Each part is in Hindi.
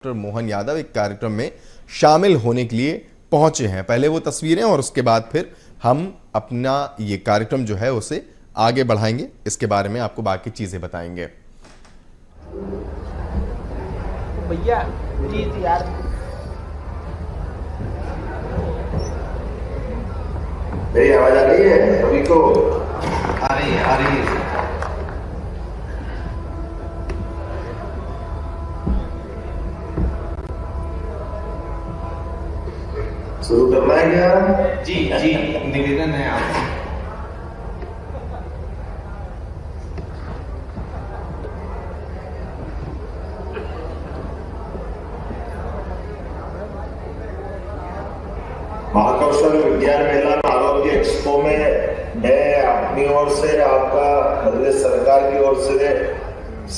डॉक्टर मोहन यादव एक कार्यक्रम में शामिल होने के लिए पहुंचे हैं। पहले वो तस्वीरें और उसके बाद फिर हम अपना ये कार्यक्रम जो है उसे आगे बढ़ाएंगे। इसके बारे में आपको बाकी चीजें बताएंगे। भैया जी यार मेरी आवाज आ रही है सभी को? आ रही है। शुरू करना है क्या? जी निवेदन है आपसे। महाकौशल विज्ञान मेला आरोग्य एक्सपो में मैं अपनी ओर से आपका प्रदेश सरकार की ओर से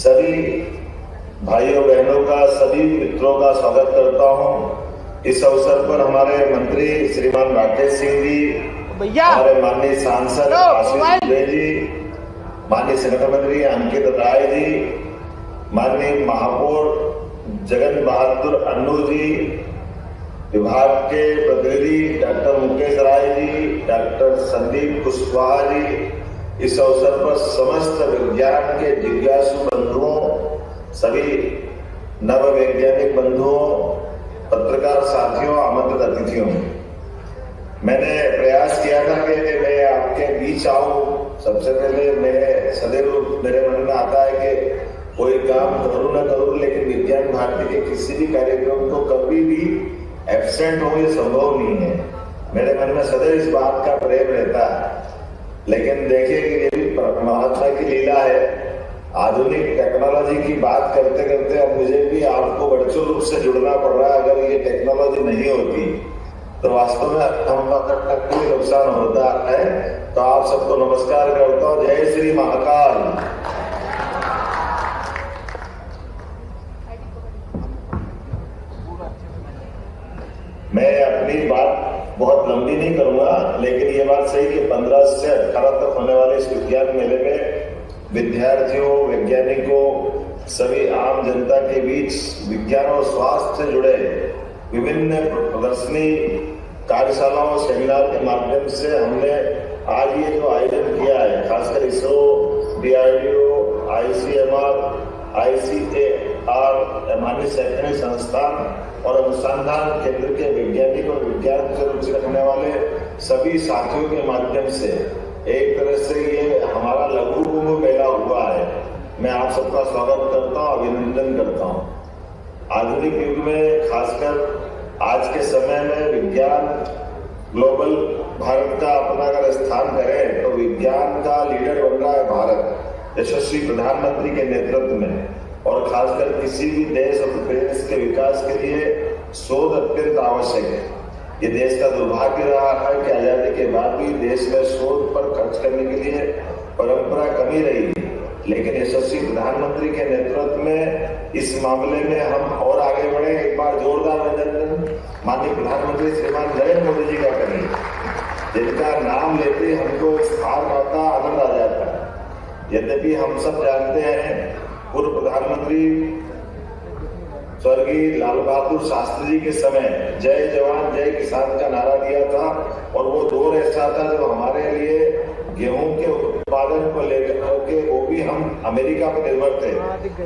सभी भाइयों बहनों का सभी मित्रों का स्वागत करता हूं। इस अवसर पर हमारे मंत्री श्रीमान राकेश सिंह जी, हमारे माननीय सांसद आशीष दुबे जी, माननीय संगठन मंत्री अंकित राय जी, माननीय महापौर जगन बहादुर अन्नू जी, विभाग के प्रतिनिधि डॉक्टर मुकेश राय जी, डॉक्टर संदीप कुशवाहा जी, इस अवसर पर समस्त विज्ञान के जिज्ञासु बंधुओं, सभी नव वैज्ञानिक बंधुओं, पत्रकार साथियों, आमंत्रित अतिथियों, मैंने प्रयास किया था कि मैं आपके बीच आऊं। सबसे पहले मेरे मन में आता है कि कोई काम करूं ना करूं, लेकिन विज्ञान भारती के किसी भी कार्यक्रम को कभी भी एब्सेंट हो ये संभव नहीं है। मेरे मन में सदैव इस बात का प्रेम रहता है। लेकिन देखिए कि ये भी परमात्मा की लीला है। आधुनिक टेक्नोलॉजी की बात करते करते अब मुझे भी आपको वर्चुअल रूप से जुड़ना पड़ रहा है। अगर ये टेक्नोलॉजी नहीं होती तो वास्तव में हम नुकसान होता है। तो आप सबको नमस्कार करता हूँ। जय श्री महाकाल। मैं अपनी बात बहुत लंबी नहीं करूंगा, लेकिन ये बात सही कि 15 से 18 तक होने वाले इस विज्ञान मेले में विद्यार्थियों, वैज्ञानिकों, सभी आम जनता के बीच विज्ञान और स्वास्थ्य से जुड़े विभिन्न प्रदर्शनी, कार्यशालाओं, सेमिनार के माध्यम से हमने आज ये जो आयोजन किया है, खासकर इसरो, DRDO, ICMR, ICAR, माननीय शैक्षणिक संस्थान और अनुसंधान केंद्र के वैज्ञानिक और विज्ञान से रुचि रखने वाले सभी साथियों के माध्यम से एक तरह से ये हमारा लघु कुंभ मेला हुआ है। मैं आप सबका स्वागत करता हूँ, अभिनंदन करता हूँ। आधुनिक युग में, खासकर आज के समय में, विज्ञान ग्लोबल भारत का अपना अगर स्थान करें तो विज्ञान का लीडर बन रहा है भारत, यशस्वी प्रधानमंत्री के नेतृत्व में। और खासकर किसी भी देश और प्रदेश के विकास के लिए शोध अत्यंत आवश्यक है। ये देश का दुर्भाग्य रहा है कि आजादी के बाद भी देश में शोध पर खर्च करने के लिए परंपरा कमी रही, लेकिन यशस्वी प्रधानमंत्री के नेतृत्व में इस मामले में हम और आगे बढ़े। एक बार जोरदार अभिनंदन माननीय प्रधानमंत्री श्रीमान नरेंद्र मोदी जी का करें, जिनका नाम लेते हमको इस हार का आनंद आ जाता है। यद्यपि हम सब जानते हैं पूर्व प्रधानमंत्री स्वर्गीय लाल बहादुर शास्त्री जी के समय जय जवान जय किसान का नारा दिया था, और वो दौर ऐसा था जब हमारे लिए गेहूं के उत्पादन को लेकर के वो भी हम अमेरिका पर निर्भर थे।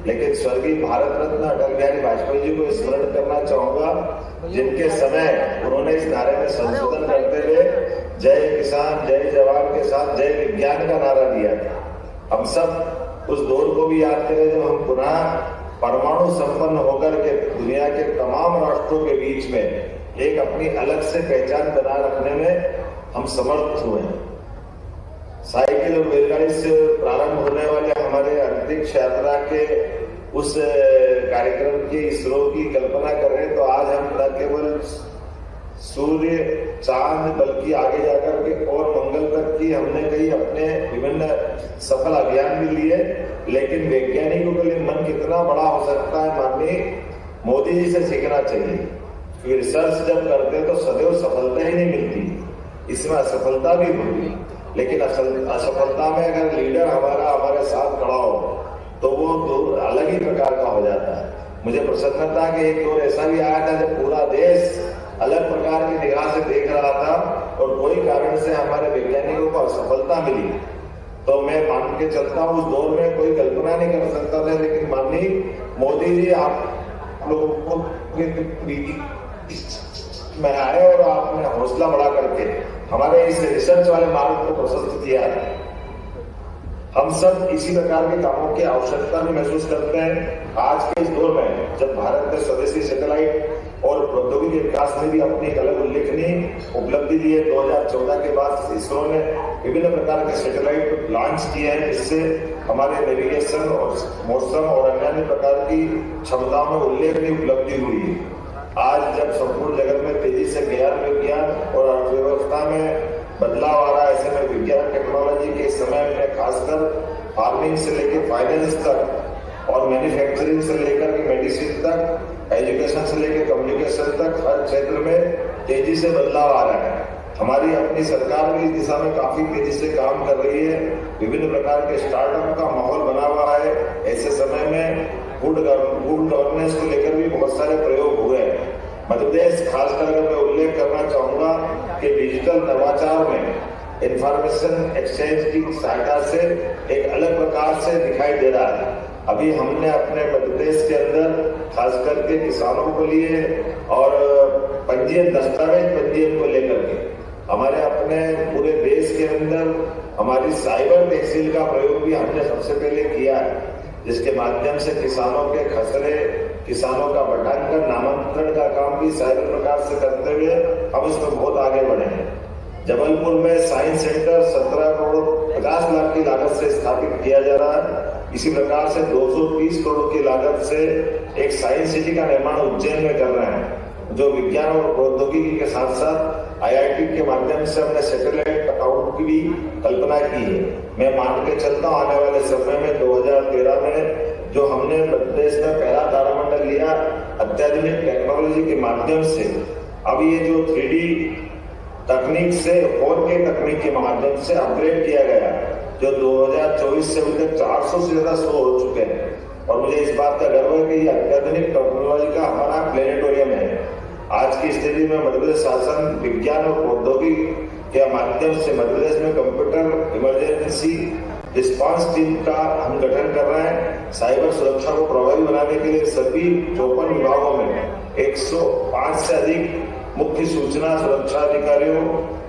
लेकिन स्वर्गीय भारत रत्न अटल बिहारी वाजपेयी जी को स्मरण करना चाहूंगा, जिनके समय उन्होंने इस नारे में संशोधन करते हुए जय किसान जय जवान के साथ जय विज्ञान का नारा दिया था। हम सब उस दौर को भी याद करें जब हम पुनः परमाणु संपन्न होकर के दुनिया के तमाम राष्ट्रों के बीच में एक अपनी अलग से पहचान बना रखने में हम समर्थ हुए। साइकिल और बैलगाड़ी से प्रारंभ होने वाले हमारे अंतरिक्ष यात्रा के उस कार्यक्रम की, इसरो की कल्पना करें तो आज हम न केवल सूर्य, चांद, बल्कि आगे जाकर के और मंगल तक की हमने कई अपने विभिन्न सफल अभियान भी लिए। लेकिन वैज्ञानिकों के लिए मन कितना बड़ा हो सकता है, माननीय मोदी जी से सीखना चाहिए। क्योंकि रिसर्च जब करते हैं तो सदैव सफलता ही नहीं मिलती, इसमें असफलता भी मिलती। लेकिन असफलता में अगर लीडर हमारे साथ खड़ा हो तो वो अलग ही प्रकार का हो जाता है। मुझे प्रसन्नता कि एक दौर ऐसा भी आया था जब पूरा देश अलग प्रकार की निगाह से देख रहा था और कोई कारण से हमारे वैज्ञानिकों को असफलता मिली, तो मैं मान के चलता हूँ उस दौर में कोई कल्पना नहीं कर सकता था, लेकिन माननीय मोदी जी आप लोगों में आए और आपने हौसला बढ़ा करके हमारे इस रिसर्च वाले मार्ग को प्रशस्त किया है। हम सब इसी प्रकार के कामों की आवश्यकता भी महसूस करते हैं। आज के इस दौर में जब भारत ने स्वदेशी सैटेलाइट और प्रौद्योगिकी विकास में भी अपनी एक अलग उल्लेखनीय उपलब्धि दी है। 2014 के बाद इसरो ने विभिन्न प्रकार के सैटेलाइट लॉन्च किए हैं, जिससे हमारे नेविगेशन और मौसम और अन्य प्रकार की क्षमताओं में उल्लेखनीय उपलब्धि हुई है। आज जब संपूर्ण जगत में तेजी से ज्ञान विज्ञान और अर्थव्यवस्था में बदलाव आ रहा है, ऐसे में विज्ञान टेक्नोलॉजी के समय में खासकर फार्मिंग से लेकर फाइनेंस तक और मैन्युफैक्चरिंग से लेकर के मेडिसिन तक, एजुकेशन से लेकर कम्युनिकेशन तक हर क्षेत्र में तेजी से बदलाव आ रहा है। हमारी अपनी सरकार भी इस दिशा में काफी तेजी से काम कर रही है। विभिन्न प्रकार के स्टार्टअप का माहौल बना हुआ है। ऐसे समय में गुड गवर्नेंस को लेकर भी बहुत सारे प्रयोग हुए हैं। मध्य प्रदेश खासकर अगर मैं उल्लेख करना चाहूंगा कि डिजिटल नवाचार में इंफॉर्मेशन एक्सचेंज की सहायता से एक अलग प्रकार से दिखाई दे रहा है। अभी हमने अपने मध्य प्रदेश के अंदर खास करके किसानों को लिए और पंजीयन दस्तावेज पंजीयन को लेकर के हमारे अपने पूरे देश के अंदर हमारी साइबर तहसील का प्रयोग भी हमने सबसे पहले किया है, जिसके माध्यम से किसानों के खसरे, किसानों का बटांकन, नामांकन का काम भी साइबर प्रकार से करते हुए हम इसमें बहुत आगे बढ़े हैं। जबलपुर में साइंस सेंटर 17 करोड़ 50 लाख की लागत से स्थापित किया जा रहा है। इसी प्रकार से 230 करोड़ की लागत से एक साइंस सिटी का निर्माण उज्जैन में कर रहे हैं, जो विज्ञान और प्रौद्योगिकी के साथ साथ IIT के माध्यम से हमने सैटेलाइट अकाउंट की भी कल्पना की है। मैं मान के चलता हूँ आने वाले समय में 2013 में जो हमने मध्य प्रदेश में पहला तारामंडल लिया अत्याधुनिक टेक्नोलॉजी के माध्यम से, अब ये जो 3D तकनीक से 4K तकनीक के माध्यम से अपग्रेड किया गया, जो 2024 से अभी तक 400 से ज्यादा शो हो चुके हैं। और मुझे इस बात का गर्व है कि ये अत्याधुनिक टेक्नोलॉजी का हमारा प्लेनेटोरियम है। आज की स्थिति में मध्य प्रदेश शासन विज्ञान और प्रौद्योगिकी के माध्यम से मध्य प्रदेश में कंप्यूटर इमरजेंसी रिस्पांस टीम का हम गठन कर रहे हैं। साइबर सुरक्षा को प्रभावी बनाने के लिए सभी 54 विभागों में 105 से अधिक मुख्य सूचना सुरक्षा अधिकारियों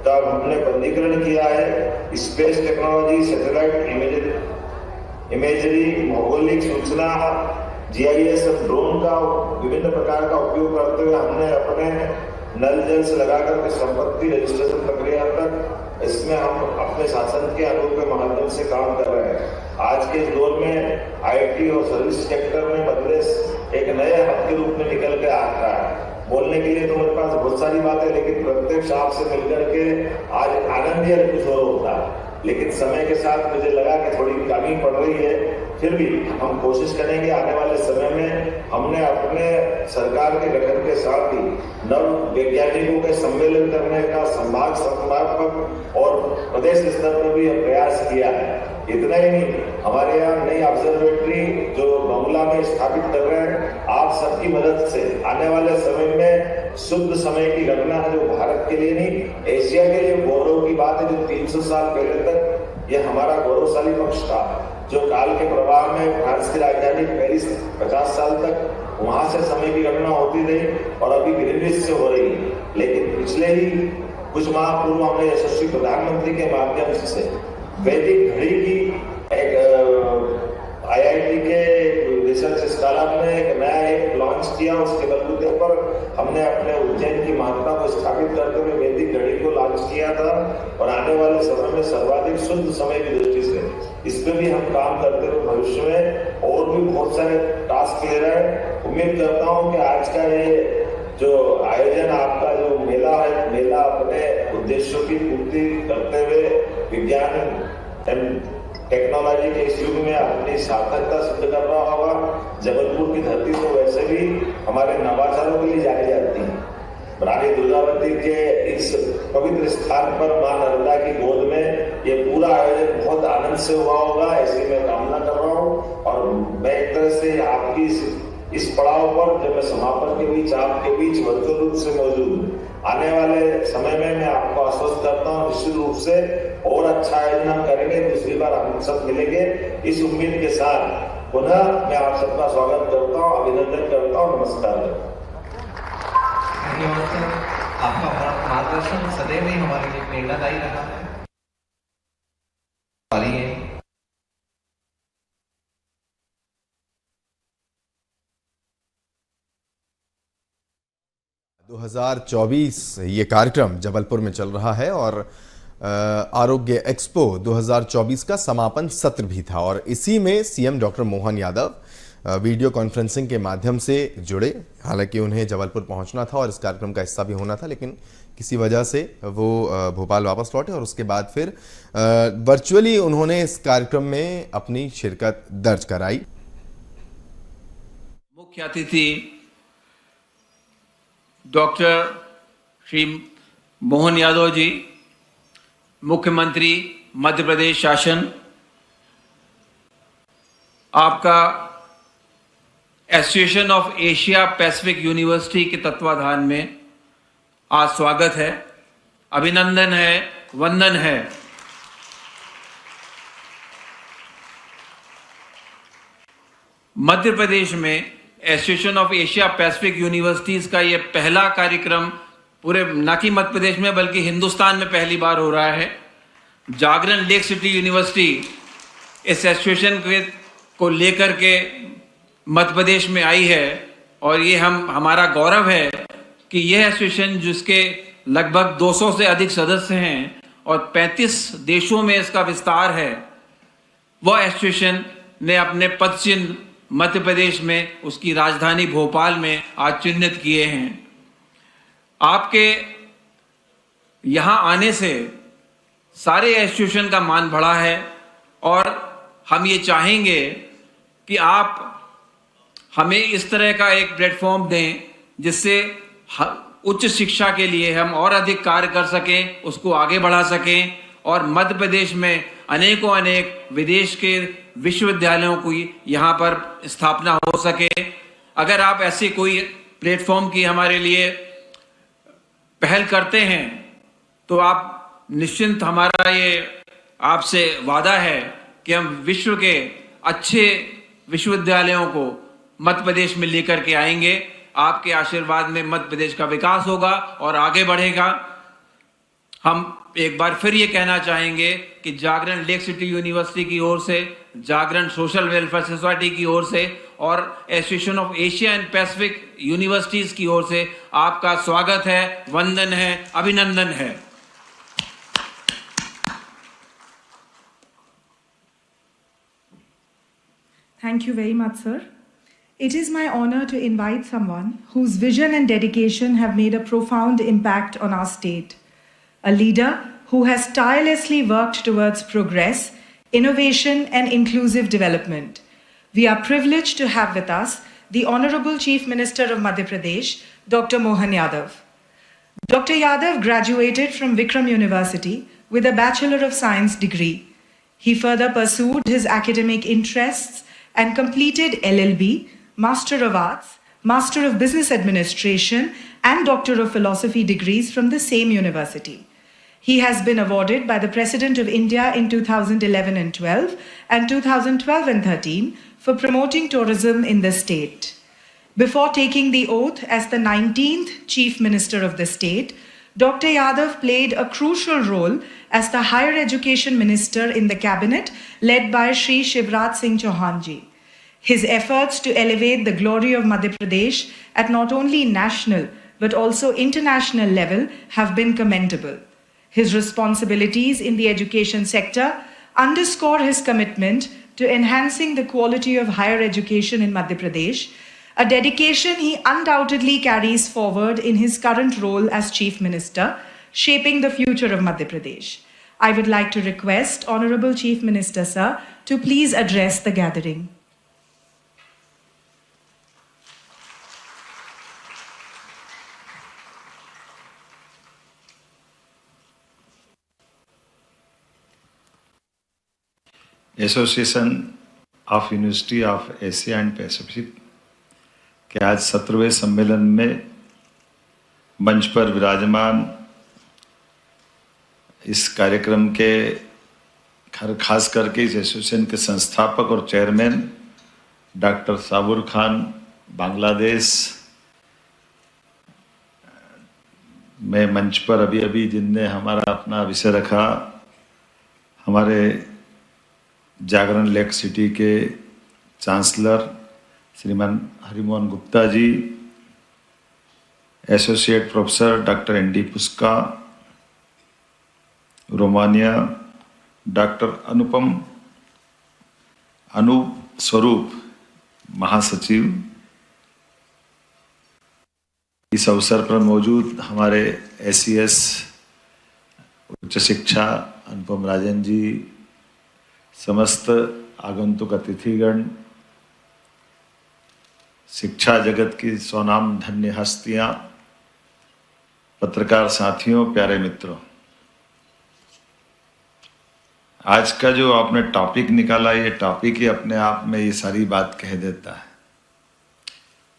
का हमने पंजीकरण किया है। स्पेस टेक्नोलॉजी, सैटेलाइट इमेजरी, भौगोलिक सूचना, GIS और ड्रोन का विभिन्न प्रकार का उपयोग करते हुए हमने अपने नल जल से लगा करके संपत्ति रजिस्ट्रेशन प्रक्रिया तक इसमें हम अपने शासन के अनुरूप के माध्यम से काम कर रहे हैं। आज के इस दौर में IT और सर्विस सेक्टर में मध्य प्रदेश एक नए हब के रूप में निकल के आ रहा है। बोलने के लिए तो मेरे पास बहुत सारी बात है, लेकिन प्रत्यक्ष आपसे मिलकर के आज आनंद ही कुछ और होता है। लेकिन समय के साथ मुझे लगा कि थोड़ी कमी पड़ रही है, फिर भी हम कोशिश करेंगे आने वाले समय में हमने अपने सरकार के गठन के साथ ही नव वैज्ञानिकों के सम्मेलन करने का संवादात्मक और प्रदेश स्तर पर भी प्रयास किया है। इतना ही नहीं, हमारे यहाँ नई ऑब्जर्वेटरी जो बंगला में स्थापित कर रहे हैं, आप सबकी मदद से आने वाले समय में शुद्ध समय की गणना जो भारत के लिए नहीं एशिया के लिए गौरव की बात है। जो 300 साल पहले तक ये हमारा गौरवशाली पक्ष था, जो काल के प्रवाह में फ्रांस की राजधानी पेरिस 50 साल तक वहां से समय की गणना होती रही और अभी ग्रीनविच से हो रही है। लेकिन पिछले ही कुछ माह पूर्व हमने यशस्वी प्रधानमंत्री के माध्यम से वैदिक घड़ी की एक IIT के रिसर्च स्कॉलर ने एक नया एक लॉन्च किया। उसके बलबूते पर हमने अपने उज्जैन की महत्ता को स्थापित करते हुए वैदिक घड़ी को लॉन्च किया था और आने वाले समय में सर्वाधिक शुद्ध समय की दृष्टि से इस पर भी हम काम करते हुए भविष्य में और भी बहुत सारे टास्क ले रहे हैं। उम्मीद करता हूँ कि आज का ये जो आयोजन आपका जो मेला है, मेला अपने उद्देश्यों की पूर्ति करते हुए विज्ञान एंड टेक्नोलॉजी के इस युग में अपनी सार्थकता सिद्ध कर रहा होगा। जबलपुर की धरती तो वैसे भी हमारे नवाचारों के लिए जानी जाती है। रानी दुर्गावती के इस पवित्र स्थान पर मां नर्मदा की गोद में ये पूरा आयोजन बहुत आनंद से हुआ होगा, ऐसी मैं कामना कर रहा हूँ। और मैं एक तरह से आपकी इस पड़ाव पर जब मैं समापन के बीच आपके बीच वर्चुअल रूप से मौजूद हूं, आने वाले समय में मैं आपको आश्वस्त करता हूं निश्चित रूप से और अच्छा आयोजन हम करेंगे, दूसरी बार हम सब मिलेंगे। इस उम्मीद के साथ पुनः मैं आप सबका स्वागत करता हूं, अभिनंदन करता हूं, नमस्कार करता हूं। धन्यवाद सर, आपका मार्गदर्शन सदैव ही हमारे लिए प्रेरणादायी रहा है। वाली है 2024 ये कार्यक्रम जबलपुर में चल रहा है और आरोग्य एक्सपो 2024 का समापन सत्र भी था और इसी में CM doctor Mohan Yadav video conferencing के माध्यम से जुड़े। हालांकि उन्हें जबलपुर पहुंचना था और इस कार्यक्रम का हिस्सा भी होना था, लेकिन किसी वजह से वो भोपाल वापस लौटे और उसके बाद फिर वर्चुअली उन्होंने इस कार्यक्रम में अपनी शिरकत दर्ज कराई। मुख्य अतिथि डॉक्टर श्री मोहन यादव जी, मुख्यमंत्री मध्य प्रदेश शासन, आपका association of Asia Pacific university के तत्वाधान में आज स्वागत है, अभिनंदन है, वंदन है। मध्य प्रदेश में association of Asia Pacific universities का ये पहला कार्यक्रम पूरे न कि मध्य प्रदेश में बल्कि हिंदुस्तान में पहली बार हो रहा है। जागरण लेक सिटी यूनिवर्सिटी इस एसोसिएशन को लेकर के मध्य प्रदेश में आई है और ये हमारा गौरव है कि यह एसोसिएशन जिसके लगभग 200 से अधिक सदस्य हैं और 35 देशों में इसका विस्तार है, वह एसोसिएशन ने अपने पद चिन्ह मध्य प्रदेश में उसकी राजधानी भोपाल में आज चिन्हित किए हैं। आपके यहां आने से सारे एसोसिएशन का मान बढ़ा है और हम ये चाहेंगे कि आप हमें इस तरह का एक प्लेटफॉर्म दें जिससे उच्च शिक्षा के लिए हम और अधिक कार्य कर सकें, उसको आगे बढ़ा सकें और मध्य प्रदेश में अनेकों अनेक विदेश के विश्वविद्यालयों की यहाँ पर स्थापना हो सके। अगर आप ऐसी कोई प्लेटफॉर्म की हमारे लिए पहल करते हैं तो आप निश्चिंत, हमारा ये आपसे वादा है कि हम विश्व के अच्छे विश्वविद्यालयों को मध्य प्रदेश में लेकर के आएंगे। आपके आशीर्वाद में मध्य प्रदेश का विकास होगा और आगे बढ़ेगा। हम एक बार फिर ये कहना चाहेंगे कि जागरण लेक सिटी यूनिवर्सिटी की ओर से, जागरण सोशल वेलफेयर सोसाइटी की ओर से और association of Asia and Pacific universities की ओर से आपका स्वागत है, वंदन है, अभिनंदन है। Thank you very much, sir. It is my honor to invite someone whose vision and dedication have made a profound impact on our state. A leader who has tirelessly worked towards progress, innovation, and inclusive development. We are privileged to have with us the Honorable Chief Minister of Madhya Pradesh, Dr. Mohan Yadav. Dr. Yadav graduated from Vikram University with a Bachelor of Science degree. He further pursued his academic interests and completed LLB, Master of Arts, Master of Business Administration, and Doctor of Philosophy degrees from the same university. He has been awarded by the President of India in 2011 and 12 and 2012 and 13 for promoting tourism in the state. Before taking the oath as the 19th Chief Minister of the state, Dr. Yadav played a crucial role as the Higher Education Minister in the cabinet led by Shri Shivraj Singh Chauhan ji. His efforts to elevate the glory of Madhya Pradesh at not only national but also international level have been commendable. His responsibilities in the education sector underscore his commitment to enhancing the quality of higher education in Madhya Pradesh, a dedication he undoubtedly carries forward in his current role as Chief Minister, shaping the future of Madhya Pradesh. I would like to request Honorable Chief Minister, sir, to please address the gathering. Association of University of Asia and Pacific कि आज 17वें सम्मेलन में मंच पर विराजमान इस कार्यक्रम के खास करके इस एसोसिएशन के संस्थापक और चेयरमैन डॉक्टर साबुर खान बांग्लादेश में मंच पर अभी अभी जिनने हमारा अपना विषय रखा, हमारे जागरण लेक सिटी के चांसलर श्रीमान Harimohan Gupta ji, associate professor doctor ND Puska, Romania doctor Anoop Swaroop महासचिव, इस अवसर पर मौजूद हमारे एससीएस उच्च शिक्षा अनुपम राजन जी, समस्त आगंतुक अतिथिगण, शिक्षा जगत की स्वनाम धन्य हस्तियां, पत्रकार साथियों, प्यारे मित्रों, आज का जो आपने टॉपिक निकाला, ये टॉपिक ही अपने आप में ये सारी बात कह देता है।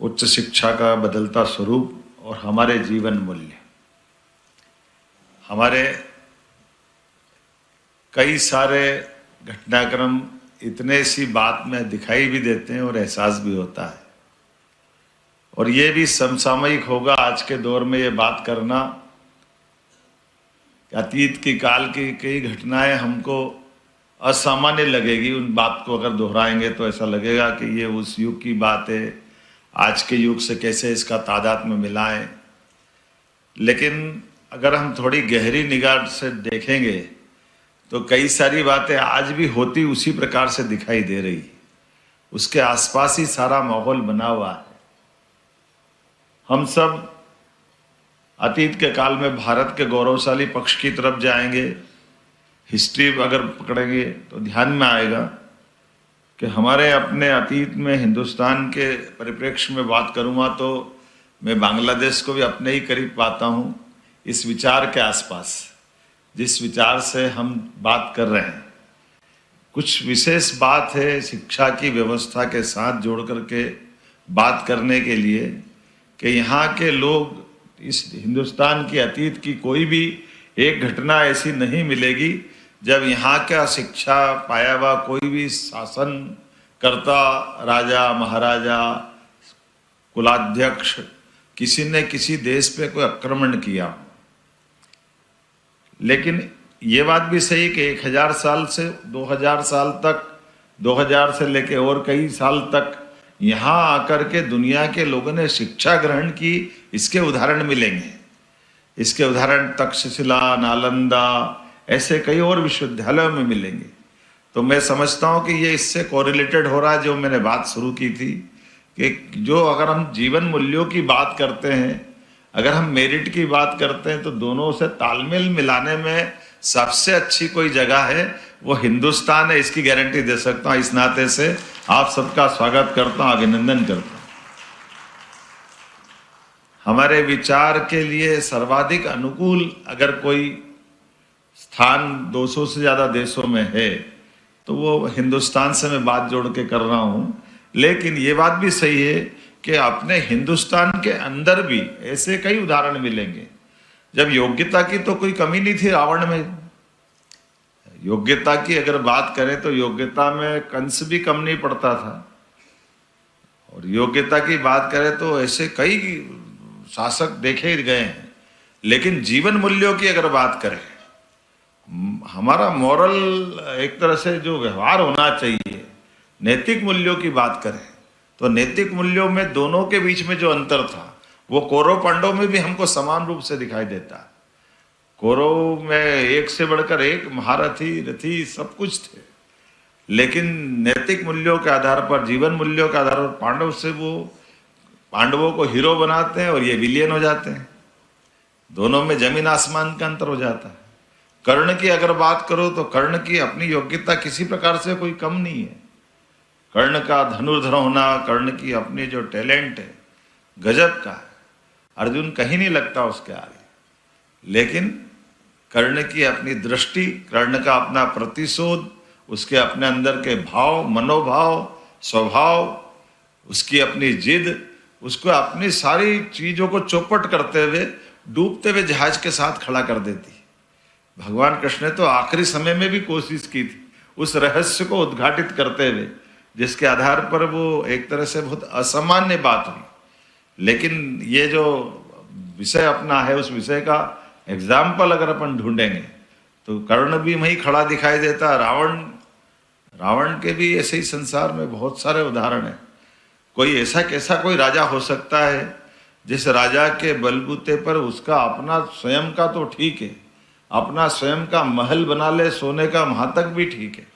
उच्च शिक्षा का बदलता स्वरूप और हमारे जीवन मूल्य। हमारे कई सारे घटनाक्रम इतने सी बात में दिखाई भी देते हैं और एहसास भी होता है, और ये भी समसामयिक होगा आज के दौर में ये बात करना। अतीत की काल की कई घटनाएं हमको असामान्य लगेगी, उन बात को अगर दोहराएंगे तो ऐसा लगेगा कि ये उस युग की बात है, आज के युग से कैसे इसका तादाद में मिलाएं। लेकिन अगर हम थोड़ी गहरी निगाह से देखेंगे तो कई सारी बातें आज भी होती उसी प्रकार से दिखाई दे रही, उसके आसपास ही सारा माहौल बना हुआ है। हम सब अतीत के काल में भारत के गौरवशाली पक्ष की तरफ जाएंगे, हिस्ट्री अगर पकड़ेंगे तो ध्यान में आएगा कि हमारे अपने अतीत में हिंदुस्तान के परिप्रेक्ष्य में बात करूँगा तो मैं बांग्लादेश को भी अपने ही करीब पाता हूँ। इस विचार के आसपास जिस विचार से हम बात कर रहे हैं, कुछ विशेष बात है शिक्षा की व्यवस्था के साथ जोड़ करके बात करने के लिए कि यहाँ के लोग, इस हिंदुस्तान की अतीत की कोई भी एक घटना ऐसी नहीं मिलेगी जब यहाँ का शिक्षा पाया हुआ कोई भी शासन करता, राजा महाराजा कुलाध्यक्ष, किसी ने किसी देश पे कोई आक्रमण किया। लेकिन ये बात भी सही कि 1000 साल से 2000 साल तक, 2000 से लेके और कई साल तक यहाँ आकर के दुनिया के लोगों ने शिक्षा ग्रहण की, इसके उदाहरण मिलेंगे। इसके उदाहरण तक्षशिला, नालंदा, ऐसे कई और विश्वविद्यालयों में मिलेंगे। तो मैं समझता हूँ कि ये इससे कोरिलेटेड हो रहा है, जो मैंने बात शुरू की थी कि जो अगर हम जीवन मूल्यों की बात करते हैं, अगर हम मेरिट की बात करते हैं, तो दोनों से तालमेल मिलाने में सबसे अच्छी कोई जगह है वो हिंदुस्तान है, इसकी गारंटी दे सकता हूँ। इस नाते से आप सबका स्वागत करता हूँ, अभिनंदन करता हूँ। हमारे विचार के लिए सर्वाधिक अनुकूल अगर कोई स्थान 200 से ज्यादा देशों में है तो वो हिंदुस्तान से मैं बात जोड़ के कर रहा हूँ। लेकिन ये बात भी सही है कि अपने हिंदुस्तान के अंदर भी ऐसे कई उदाहरण मिलेंगे जब योग्यता की तो कोई कमी नहीं थी। रावण में योग्यता की अगर बात करें तो योग्यता में कंस भी कम नहीं पड़ता था, और योग्यता की बात करें तो ऐसे कई शासक देखे गए हैं। लेकिन जीवन मूल्यों की अगर बात करें, हमारा मॉरल एक तरह से जो व्यवहार होना चाहिए, नैतिक मूल्यों की बात करें तो नैतिक मूल्यों में दोनों के बीच में जो अंतर था वो कौरव पांडव में भी हमको समान रूप से दिखाई देता है। कौरव में एक से बढ़कर एक महारथी, रथी सब कुछ थे, लेकिन नैतिक मूल्यों के आधार पर, जीवन मूल्यों के आधार पर पांडव से वो पांडवों को हीरो बनाते हैं और ये विलेन हो जाते हैं। दोनों में जमीन आसमान का अंतर हो जाता है। कर्ण की अगर बात करो तो कर्ण की अपनी योग्यता किसी प्रकार से कोई कम नहीं है। कर्ण का धनुर्धर होना, कर्ण की अपनी जो टैलेंट है गजब का है, अर्जुन कहीं नहीं लगता उसके आगे। लेकिन कर्ण की अपनी दृष्टि, कर्ण का अपना प्रतिशोध, उसके अपने अंदर के भाव, मनोभाव, स्वभाव, उसकी अपनी जिद, उसको अपनी सारी चीजों को चौपट करते हुए डूबते हुए जहाज के साथ खड़ा कर देती। भगवान कृष्ण ने तो आखिरी समय में भी कोशिश की थी उस रहस्य को उद्घाटित करते हुए, जिसके आधार पर वो एक तरह से बहुत असामान्य बात हुई। लेकिन ये जो विषय अपना है, उस विषय का एग्जाम्पल अगर अपन ढूंढेंगे तो कर्ण भी वहीं खड़ा दिखाई देता। रावण के भी ऐसे ही संसार में बहुत सारे उदाहरण हैं। कोई ऐसा कैसा कोई राजा हो सकता है जिस राजा के बलबूते पर उसका अपना स्वयं का तो ठीक है, अपना स्वयं का महल बना ले सोने का, वहां तक भी ठीक है,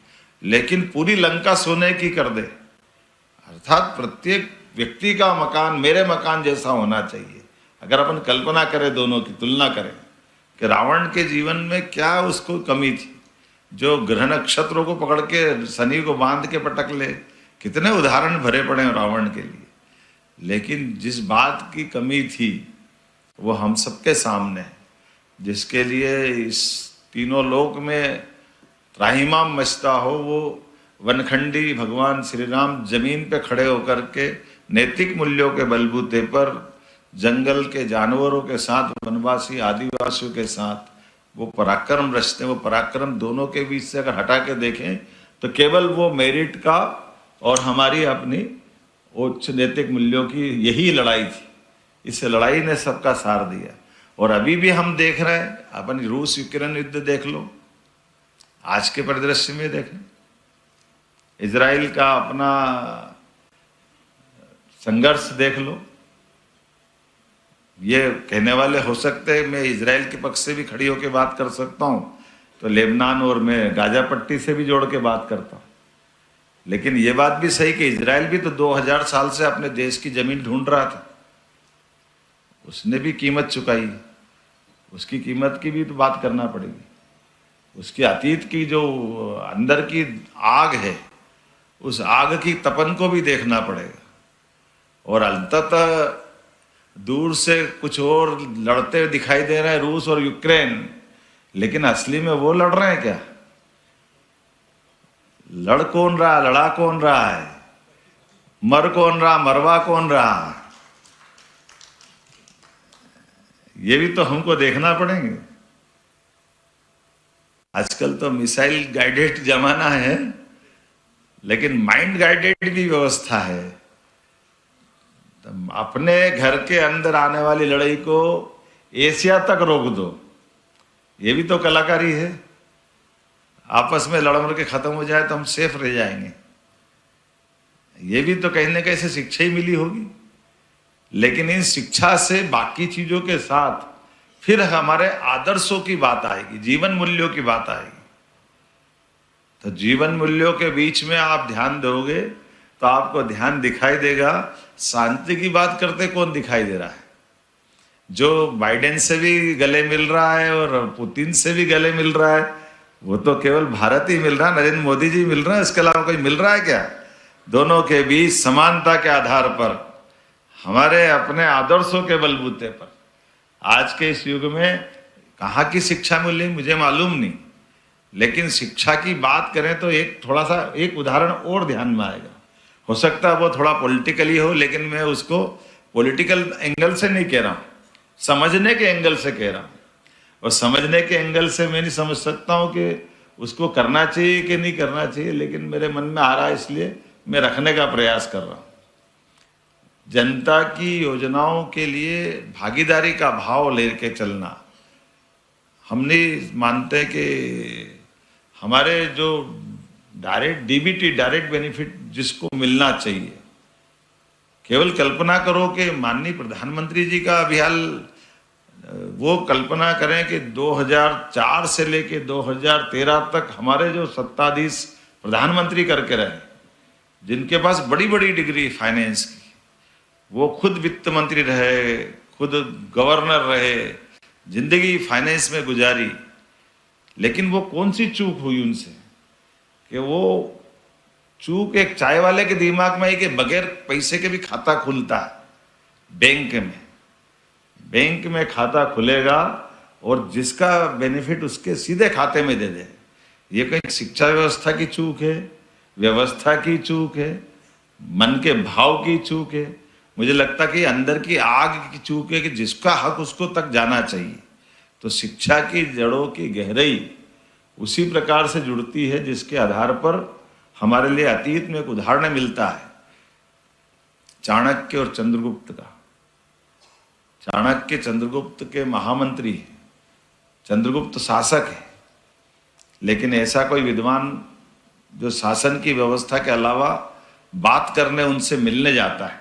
लेकिन पूरी लंका सोने की कर दे। अर्थात प्रत्येक व्यक्ति का मकान मेरे मकान जैसा होना चाहिए। अगर अपन कल्पना करें, दोनों की तुलना करें कि रावण के जीवन में क्या उसको कमी थी, जो ग्रह नक्षत्रों को पकड़ के शनि को बांध के पटक ले, कितने उदाहरण भरे पड़े हैं रावण के लिए। लेकिन जिस बात की कमी थी वो हम सबके सामने है, जिसके लिए इस तीनों लोक में त्राहिमाम मचता हो, वो वनखंडी भगवान श्री राम जमीन पे खड़े होकर के नैतिक मूल्यों के बलबूते पर जंगल के जानवरों के साथ, वनवासी आदिवासियों के साथ वो पराक्रम रचते। वो पराक्रम दोनों के बीच से अगर हटा के देखें तो केवल वो मेरिट का और हमारी अपनी उच्च नैतिक मूल्यों की यही लड़ाई थी। इस लड़ाई ने सबका सार दिया। और अभी भी हम देख रहे हैं, अपन रूस यूक्रेन युद्ध देख लो, आज के परिदृश्य में देखें, इजराइल का अपना संघर्ष देख लो। ये कहने वाले हो सकते हैं मैं इजराइल के पक्ष से भी खड़ी होकर बात कर सकता हूं, तो लेबनान और मैं गाजा पट्टी से भी जोड़ के बात करता हूं। लेकिन ये बात भी सही कि इजराइल भी तो 2000 साल से अपने देश की जमीन ढूंढ रहा था, उसने भी कीमत चुकाई। उसकी कीमत की भी तो बात करना पड़ेगी। उसकी अतीत की जो अंदर की आग है, उस आग की तपन को भी देखना पड़ेगा। और अंततः दूर से कुछ और लड़ते हुए दिखाई दे रहे हैं रूस और यूक्रेन, लेकिन असली में वो लड़ रहे हैं क्या? लड़ कौन रहा, लड़ा कौन रहा है, मर कौन रहा, मरवा कौन रहा, ये भी तो हमको देखना पड़ेंगे। आजकल तो मिसाइल गाइडेड जमाना है, लेकिन माइंड गाइडेड भी व्यवस्था है। तो अपने घर के अंदर आने वाली लड़ाई को एशिया तक रोक दो, ये भी तो कलाकारी है। आपस में लड़ मर के खत्म हो जाए तो हम सेफ रह जाएंगे, ये भी तो कहीं ना कहीं से शिक्षा ही मिली होगी। लेकिन इन शिक्षा से बाकी चीजों के साथ फिर हमारे आदर्शों की बात आएगी, जीवन मूल्यों की बात आएगी। तो जीवन मूल्यों के बीच में आप ध्यान दोगे तो आपको ध्यान दिखाई देगा। शांति की बात करते कौन दिखाई दे रहा है? जो बाइडेन से भी गले मिल रहा है और पुतिन से भी गले मिल रहा है, वो तो केवल भारत ही मिल रहा है, नरेंद्र मोदी जी मिल रहे हैं, इसके अलावा कोई मिल रहा है क्या? दोनों के बीच समानता के आधार पर, हमारे अपने आदर्शों के बलबूते पर आज के इस युग में कहाँ की शिक्षा मिली मुझे मालूम नहीं, लेकिन शिक्षा की बात करें तो एक थोड़ा सा एक उदाहरण और ध्यान में आएगा। हो सकता है वो थोड़ा पॉलिटिकली हो, लेकिन मैं उसको पॉलिटिकल एंगल से नहीं कह रहा हूँ, समझने के एंगल से कह रहा हूँ। और समझने के एंगल से मैं नहीं समझ सकता हूँ कि उसको करना चाहिए कि नहीं करना चाहिए, लेकिन मेरे मन में आ रहा है इसलिए मैं रखने का प्रयास कर रहा हूँ। जनता की योजनाओं के लिए भागीदारी का भाव लेके चलना। हम नहीं मानते कि हमारे जो डायरेक्ट डीबीटी डायरेक्ट बेनिफिट जिसको मिलना चाहिए, केवल कल्पना करो कि माननीय प्रधानमंत्री जी का अभी हाल वो कल्पना करें कि 2004 से लेके 2013 तक हमारे जो सत्ताधीश प्रधानमंत्री करके रहे, जिनके पास बड़ी बड़ी डिग्री फाइनेंस की, वो खुद वित्त मंत्री रहे, खुद गवर्नर रहे, जिंदगी फाइनेंस में गुजारी, लेकिन वो कौन सी चूक हुई उनसे कि वो चूक एक चाय वाले के दिमाग में आई कि बगैर पैसे के भी खाता खुलता है बैंक में। बैंक में खाता खुलेगा और जिसका बेनिफिट उसके सीधे खाते में दे दे। ये कहीं शिक्षा व्यवस्था की चूक है, व्यवस्था की चूक है, मन के भाव की चूक है। मुझे लगता कि अंदर की आग की चूक है कि जिसका हक उसको तक जाना चाहिए। तो शिक्षा की जड़ों की गहराई उसी प्रकार से जुड़ती है जिसके आधार पर हमारे लिए अतीत में एक उदाहरण मिलता है चाणक्य और चंद्रगुप्त का। चाणक्य चंद्रगुप्त के महामंत्री है, चंद्रगुप्त शासक है, लेकिन ऐसा कोई विद्वान जो शासन की व्यवस्था के अलावा बात करने उनसे मिलने जाता है,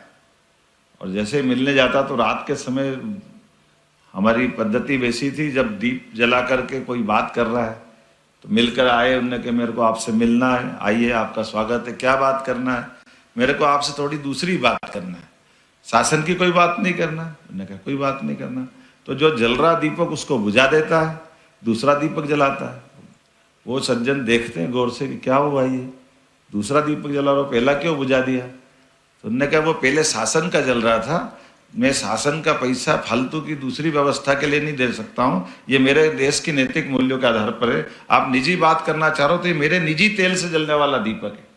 और जैसे मिलने जाता तो रात के समय हमारी पद्धति वैसी थी, जब दीप जला करके कोई बात कर रहा है तो मिलकर आए, उन्होंने कहा मेरे को आपसे मिलना है, आइए आपका स्वागत है, क्या बात करना है, मेरे को आपसे थोड़ी दूसरी बात करना है, शासन की कोई बात नहीं करना है। उन्होंने कहा कोई बात नहीं करना। तो जो जल रहा दीपक उसको बुझा देता है, दूसरा दीपक जलाता है। वो सज्जन देखते हैं गौर से कि क्या हुआ, ये दूसरा दीपक जला रहा, पहला क्यों बुझा दिया। तो उन्होंने कहा वो पहले शासन का जल रहा था, मैं शासन का पैसा फालतू की दूसरी व्यवस्था के लिए नहीं दे सकता हूँ, ये मेरे देश की नैतिक मूल्यों के आधार पर है। आप निजी बात करना चाह रहे हो तो ये मेरे निजी तेल से जलने वाला दीपक है।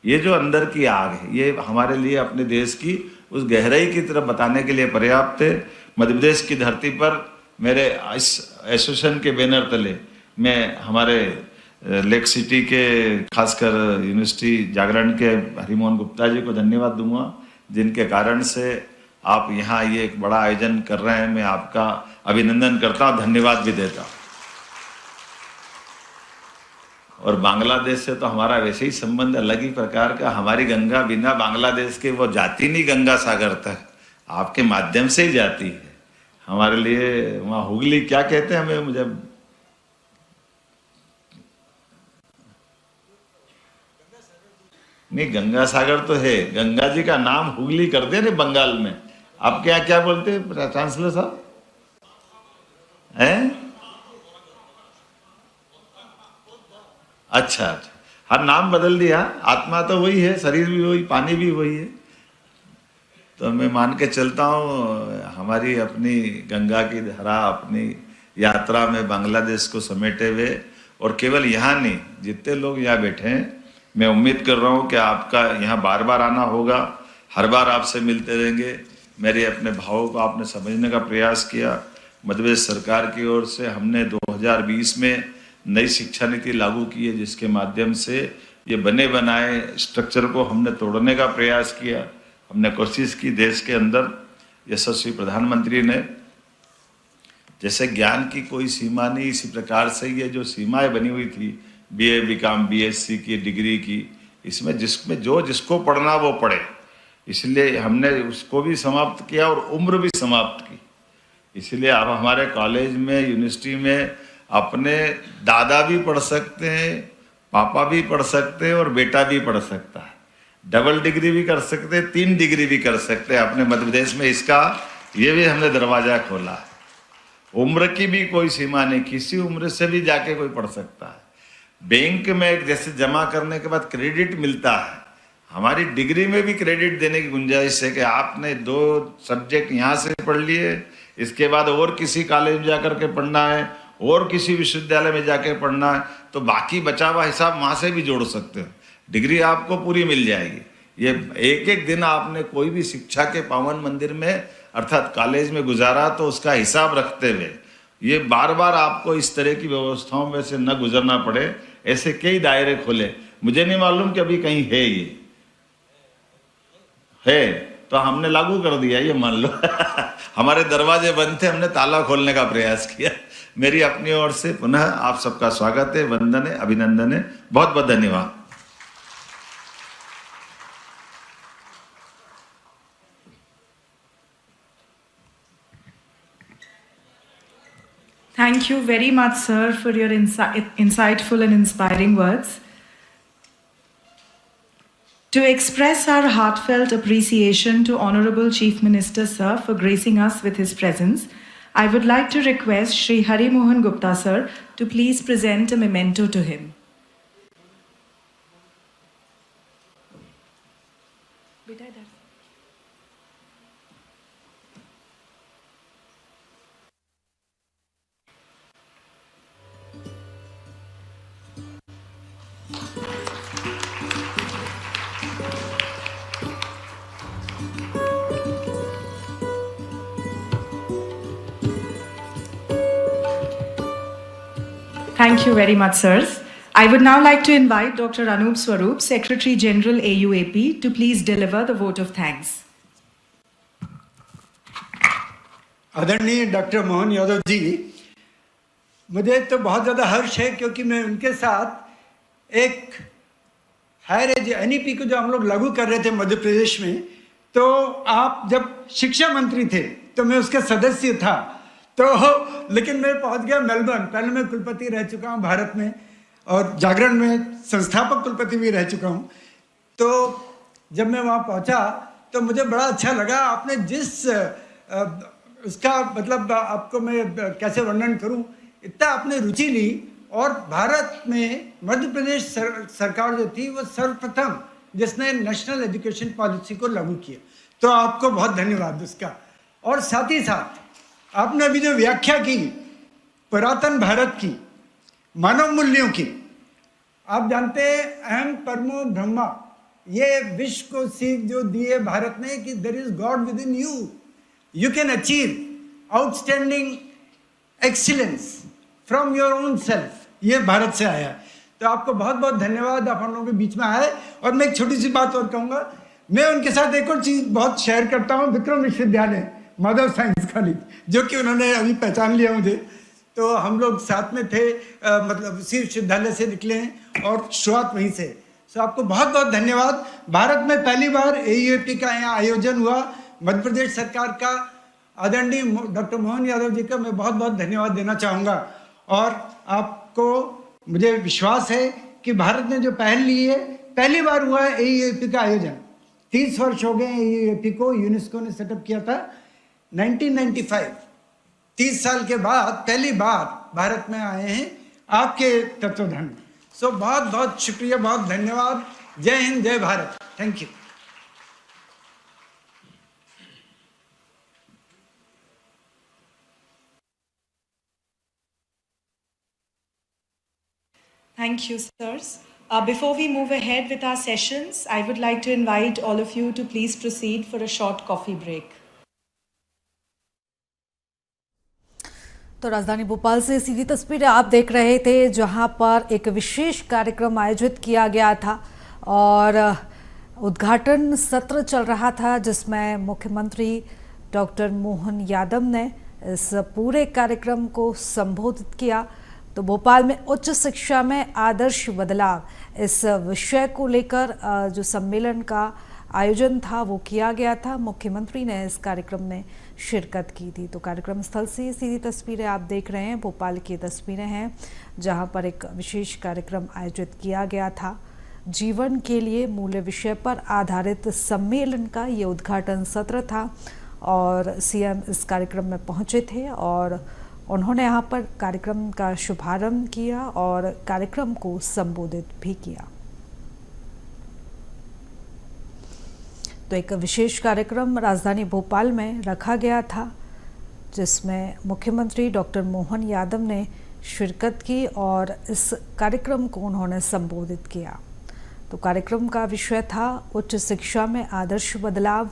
ये जो अंदर की आग है ये हमारे लिए अपने देश की उस गहराई की तरफ बताने के लिए पर्याप्त है। मध्य प्रदेश की धरती पर मेरे इस एसोसिएशन के बैनर तले मैं हमारे लेक सिटी के खासकर यूनिवर्सिटी जागरण के हरिमोहन गुप्ता जी को धन्यवाद दूंगा, जिनके कारण से आप यहाँ ये एक बड़ा आयोजन कर रहे हैं। मैं आपका अभिनंदन करता हूँ, धन्यवाद भी देता हूँ। और बांग्लादेश से तो हमारा वैसे ही संबंध अलग ही प्रकार का, हमारी गंगा बिना बांग्लादेश के वो जाती नहीं गंगा सागर तक, आपके माध्यम से ही जाती है। हमारे लिए वहाँ हुगली क्या कहते हैं, हमें मुझे नहीं, गंगा सागर तो है, गंगा जी का नाम हुगली करते हैं ना बंगाल में। आपके यहाँ क्या बोलते हैं चांसलर साहब हैं? अच्छा, हर नाम बदल दिया, आत्मा तो वही है, शरीर भी वही, पानी भी वही है। तो मैं मान के चलता हूँ हमारी अपनी गंगा की धारा अपनी यात्रा में बांग्लादेश को समेटे हुए, और केवल यहाँ नहीं, जितने लोग यहाँ बैठे हैं मैं उम्मीद कर रहा हूँ कि आपका यहाँ बार बार आना होगा, हर बार आपसे मिलते रहेंगे। मेरे अपने भावों को आपने समझने का प्रयास किया। मध्य प्रदेश सरकार की ओर से हमने 2020 में नई शिक्षा नीति लागू की है, जिसके माध्यम से ये बने बनाए स्ट्रक्चर को हमने तोड़ने का प्रयास किया। हमने कोशिश की देश के अंदर, यशस्वी प्रधानमंत्री ने, जैसे ज्ञान की कोई सीमा नहीं, इसी प्रकार से ये जो सीमाएं बनी हुई थी BA BCom BSc की डिग्री की, इसमें जिसमें जो जिसको पढ़ना वो पढ़े, इसलिए हमने उसको भी समाप्त किया और उम्र भी समाप्त की। इसलिए आप हमारे कॉलेज में यूनिवर्सिटी में अपने दादा भी पढ़ सकते हैं, पापा भी पढ़ सकते हैं और बेटा भी पढ़ सकता है, डबल डिग्री भी कर सकते हैं, 3 डिग्री भी कर सकते हैं अपने मध्य प्रदेश में। इसका ये भी हमने दरवाजा खोला है। उम्र की भी कोई सीमा नहीं, किसी उम्र से भी जाके कोई पढ़ सकता है। बैंक में जैसे जमा करने के बाद क्रेडिट मिलता है, हमारी डिग्री में भी क्रेडिट देने की गुंजाइश है कि आपने 2 सब्जेक्ट यहाँ से पढ़ लिए, इसके बाद और किसी कॉलेज में जाकर के पढ़ना है और किसी विश्वविद्यालय में जाके पढ़ना है, तो बाकी बचा हुआ हिसाब वहाँ से भी जोड़ सकते हो, डिग्री आपको पूरी मिल जाएगी। ये एक एक दिन आपने कोई भी शिक्षा के पावन मंदिर में अर्थात कॉलेज में गुजारा तो उसका हिसाब रखते हुए ये बार बार आपको इस तरह की व्यवस्थाओं में से न गुजरना पड़े, ऐसे कई दायरे खोले। मुझे नहीं मालूम कि अभी कहीं है, ये है तो हमने लागू कर दिया, ये मान लो हमारे दरवाजे बंद थे, हमने ताला खोलने का प्रयास किया। मेरी अपनी ओर से पुनः आप सबका स्वागत है, वंदन है, अभिनंदन है, बहुत बहुत धन्यवाद। Thank you very much, sir, for your insightful and inspiring words. To express our heartfelt appreciation to Honorable Chief Minister, sir, for gracing us with his presence, I would like to request Shri Hari Mohan Gupta, sir, to please present a memento to him. Thank you very much, sirs. I would now like to invite Dr. Anup Swarup, Secretary General AUAP, to please deliver the vote of thanks. आदरणीय डॉक्टर मोहन यादव जी, मुझे तो बहुत ज़्यादा हर्ष है क्योंकि मैं उनके साथ एक हायर एज एनईपी को जो हम लोग लागू कर रहे थे मध्य प्रदेश में, तो आप जब शिक्षा मंत्री थे तो मैं उसका सदस्य था, तो लेकिन मैं पहुंच गया मेलबर्न। पहले मैं कुलपति रह चुका हूं भारत में और जागरण में संस्थापक कुलपति भी रह चुका हूं। तो जब मैं वहां पहुंचा तो मुझे बड़ा अच्छा लगा। आपने जिस उसका मतलब आपको मैं कैसे वर्णन करूं, इतना आपने रुचि ली और भारत में मध्य प्रदेश सरकार जो थी वो सर्वप्रथम जिसने नेशनल एजुकेशन पॉलिसी को लागू किया, तो आपको बहुत धन्यवाद उसका। और साथ ही साथ आपने अभी जो व्याख्या की पुरातन भारत की, मानव मूल्यों की, आप जानते हैं अहम परमो ब्रह्मा, ये विश्व को सीख जो दी है भारत ने कि there is God within you, you can achieve outstanding excellence from your own self, ये भारत से आया है। तो आपको बहुत बहुत धन्यवाद, आप हम लोगों के बीच में आए। और मैं एक छोटी सी बात और कहूँगा, मैं उनके साथ एक और चीज़ बहुत शेयर करता हूँ, विक्रम विश्वविद्यालय माधव साइंस कॉलेज, जो कि उन्होंने अभी पहचान लिया मुझे, तो हम लोग साथ में थे, मतलब उसी विश्वविद्यालय से निकले हैं और शुरुआत वहीं से। सो आपको बहुत बहुत धन्यवाद। भारत में पहली बार AUAP का यहाँ आयोजन हुआ, मध्य प्रदेश सरकार का आदरणीय डॉक्टर मोहन यादव जी का मैं बहुत बहुत धन्यवाद देना चाहूँगा। और आपको मुझे विश्वास है कि भारत ने जो पहल ली है, पहली बार हुआ है AUAP का आयोजन। 30 वर्ष हो गए AUAP को, यूनेस्को ने सेटअप किया था 1995। 30 साल के बाद पहली बार भारत में आए हैं आपके तत्वाधान में। सो बहुत बहुत शुक्रिया, बहुत धन्यवाद। जय हिंद, जय Bharat. Thank you. Thank you, sirs. Before we move ahead with our sessions, I would like to invite all of you to please proceed for a short coffee break. तो राजधानी भोपाल से सीधी तस्वीरें आप देख रहे थे, जहां पर एक विशेष कार्यक्रम आयोजित किया गया था और उद्घाटन सत्र चल रहा था, जिसमें मुख्यमंत्री डॉक्टर मोहन यादव ने इस पूरे कार्यक्रम को संबोधित किया। तो भोपाल में उच्च शिक्षा में आदर्श बदलाव, इस विषय को लेकर जो सम्मेलन का आयोजन था वो किया गया था। मुख्यमंत्री ने इस कार्यक्रम में शिरकत की थी। तो कार्यक्रम स्थल से सीधी तस्वीरें आप देख रहे हैं, भोपाल की तस्वीरें हैं, जहां पर एक विशेष कार्यक्रम आयोजित किया गया था। जीवन के लिए मूल्य विषय पर आधारित सम्मेलन का ये उद्घाटन सत्र था और CM इस कार्यक्रम में पहुंचे थे और उन्होंने यहाँ पर कार्यक्रम का शुभारंभ किया और कार्यक्रम को संबोधित भी किया। तो एक विशेष कार्यक्रम राजधानी भोपाल में रखा गया था, जिसमें मुख्यमंत्री डॉक्टर मोहन यादव ने शिरकत की और इस कार्यक्रम को उन्होंने संबोधित किया। तो कार्यक्रम का विषय था उच्च शिक्षा में आदर्श बदलाव,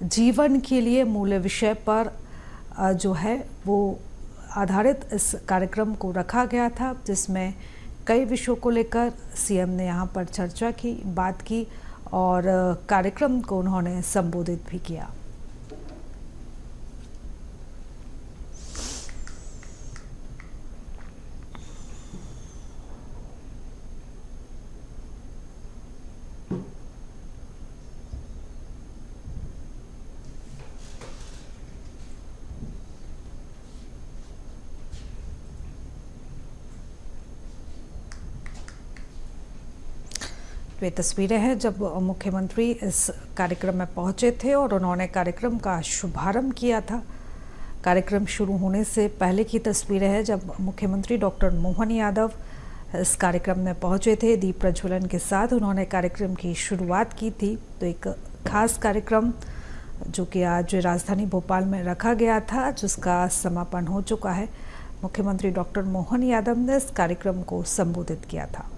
जीवन के लिए मूल्य विषय पर जो है वो आधारित इस कार्यक्रम को रखा गया था, जिसमें कई विषयों को लेकर CM ने यहाँ पर चर्चा की, बात की और कार्यक्रम को उन्होंने संबोधित भी किया। ये तस्वीरें हैं जब मुख्यमंत्री इस कार्यक्रम में पहुंचे थे और उन्होंने कार्यक्रम का शुभारंभ किया था। कार्यक्रम शुरू होने से पहले की तस्वीरें हैं जब मुख्यमंत्री डॉक्टर मोहन यादव इस कार्यक्रम में पहुंचे थे। दीप प्रज्वलन के साथ उन्होंने कार्यक्रम की शुरुआत की थी। तो एक खास कार्यक्रम जो कि आज राजधानी भोपाल में रखा गया था, जिसका समापन हो चुका है। मुख्यमंत्री डॉक्टर मोहन यादव ने इस कार्यक्रम को संबोधित किया था।